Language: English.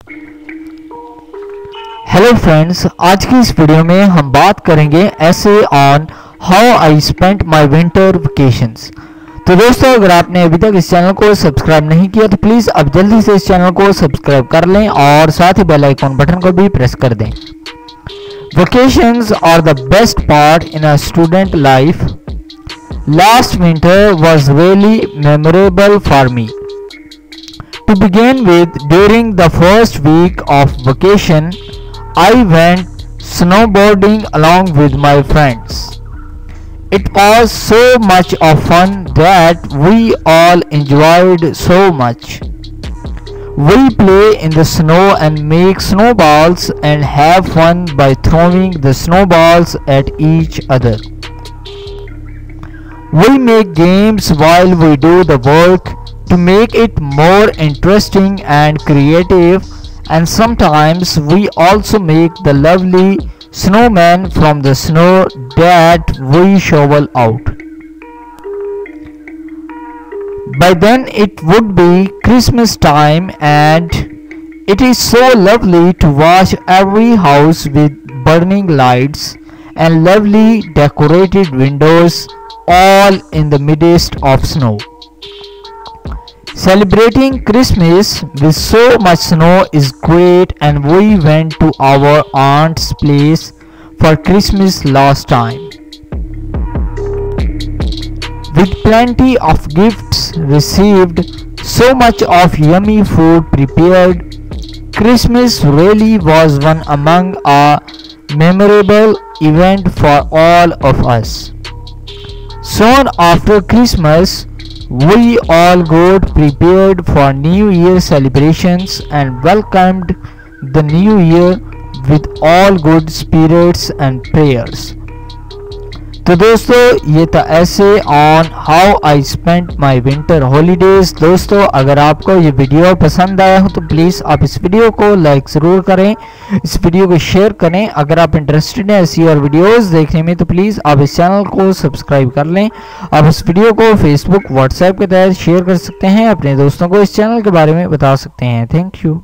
Hello friends, आज की इस वीडियो में हम बात करेंगे ऐसे on how I spent my winter vacations. तो दोस्तों, अगर आपने अभी तक इस चैनल को सब्सक्राइब नहीं किया तो प्लीज़ अब जल्दी से इस चैनल को सब्सक्राइब कर लें और साथ ही बेल आइकॉन बटन को भी प्रेस कर दें। Vacations are the best part in a student life. Last winter was really memorable for me. To begin with, during the first week of vacation, I went snowboarding along with my friends. It was so much of fun that we all enjoyed so much. We play in the snow and make snowballs and have fun by throwing the snowballs at each other. We make games while we do the work to make it more interesting and creative, and sometimes we also make the lovely snowman from the snow that we shovel out. By then it would be Christmas time, and it is so lovely to watch every house with burning lights and lovely decorated windows, all in the midst of snow. Celebrating Christmas with so much snow is great, and we went to our aunt's place for Christmas last time. With plenty of gifts received, so much of yummy food prepared, Christmas really was one among a memorable event for all of us. Soon after Christmas, we all got prepared for New Year celebrations and welcomed the New Year with all good spirits and prayers. तो दोस्तों, ये था ऐसे on how I spent my winter holidays. दोस्तों, अगर आपको ये video पसंद आया हो तो प्लीज़ आप इस वीडियो को लाइक ज़रूर करें, इस वीडियो को शेयर करें। अगर आप इंटरेस्टेड हैं ऐसी और वीडियोस देखने में तो प्लीज़ आप इस चैनल को सब्सक्राइब कर लें। आप इस वीडियो को फेसबुक व्हाट्सएप के तहत शेयर कर सकते हैं, अपने दोस्तों को इस चैनल के बारे में बता सकते हैं। Thank you.